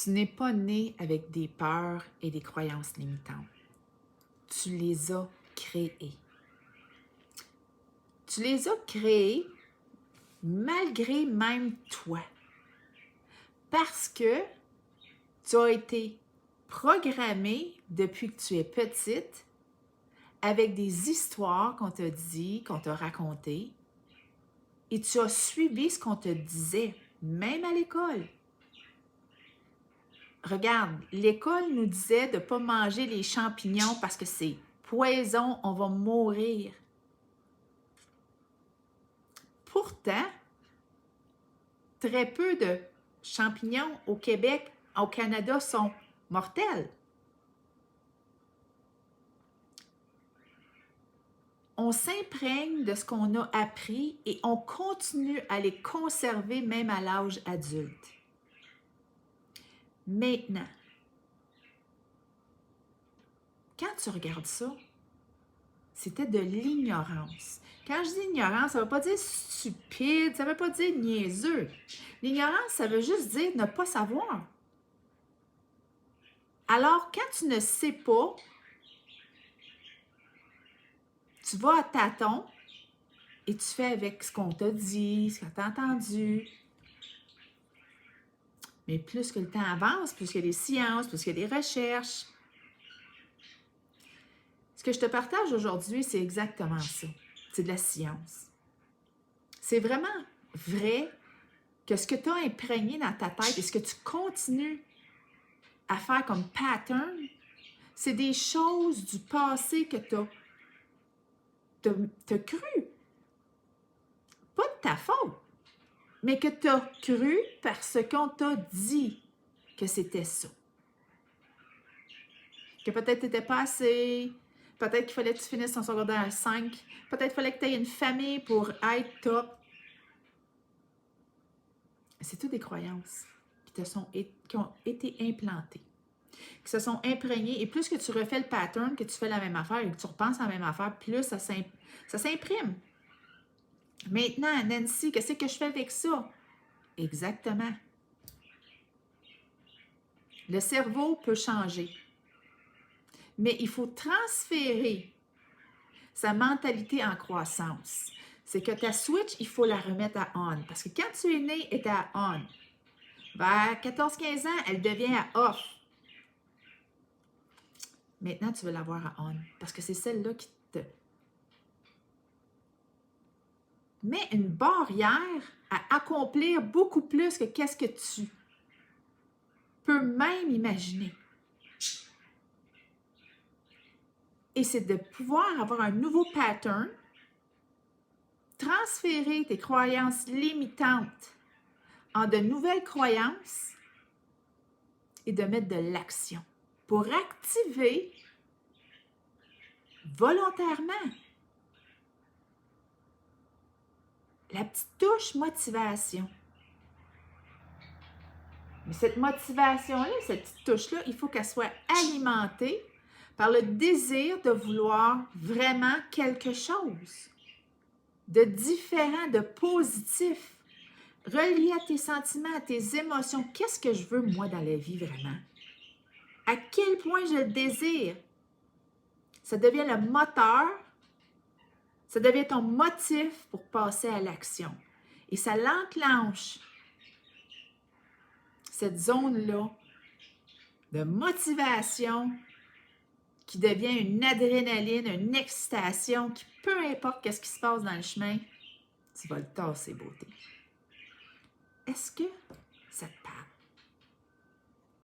Tu n'es pas né avec des peurs et des croyances limitantes. Tu les as créées. Tu les as créées malgré même toi. Parce que tu as été programmée depuis que tu es petite avec des histoires qu'on t'a dit, qu'on t'a racontées, et tu as suivi ce qu'on te disait, même à l'école. Regarde, l'école nous disait de ne pas manger les champignons parce que c'est poison, on va mourir. Pourtant, très peu de champignons au Québec, au Canada sont mortels. On s'imprègne de ce qu'on a appris et on continue à les conserver même à l'âge adulte. Maintenant, quand tu regardes ça, c'était de l'ignorance. Quand je dis ignorance, ça ne veut pas dire stupide, ça ne veut pas dire niaiseux. L'ignorance, ça veut juste dire ne pas savoir. Alors, quand tu ne sais pas, tu vas à tâtons et tu fais avec ce qu'on t'a dit, ce que tu as entendu. Mais plus que le temps avance, plus qu'il y a des sciences, plus qu'il y a des recherches. Ce que je te partage aujourd'hui, c'est exactement ça. C'est de la science. C'est vraiment vrai que ce que tu as imprégné dans ta tête et ce que tu continues à faire comme pattern, c'est des choses du passé que tu as cru. Pas de ta faute, mais que tu as cru parce qu'on t'a dit que c'était ça. Que peut-être tu n'étais pas assez, peut-être qu'il fallait que tu finisses ton secondaire 5, peut-être qu'il fallait que tu aies une famille pour être top. C'est toutes des croyances qui ont été implantées, qui se sont imprégnées. Et plus que tu refais le pattern, que tu fais la même affaire et que tu repenses à la même affaire, plus ça s'imprime. Maintenant, Nancy, qu'est-ce que je fais avec ça? Exactement. Le cerveau peut changer, mais il faut transférer sa mentalité en croissance. C'est que ta switch, il faut la remettre à on. Parce que quand tu es né, elle était à on. Vers 14-15 ans, elle devient à off. Maintenant, tu veux l'avoir à on. Parce que c'est celle-là qui te met une barrière à accomplir beaucoup plus que qu'est-ce que tu peux même imaginer. Et c'est de pouvoir avoir un nouveau pattern, transférer tes croyances limitantes en de nouvelles croyances et de mettre de l'action pour activer volontairement la petite touche motivation. Mais cette motivation-là, cette petite touche-là, il faut qu'elle soit alimentée par le désir de vouloir vraiment quelque chose de différent, de positif, relié à tes sentiments, à tes émotions. Qu'est-ce que je veux, moi, dans la vie, vraiment? À quel point je le désire? Ça devient le moteur, ça devient ton motif pour passer à l'action. Et ça l'enclenche, cette zone-là de motivation qui devient une adrénaline, une excitation, qui peu importe ce qui se passe dans le chemin, tu vas le tasser, beauté. Est-ce que ça te parle?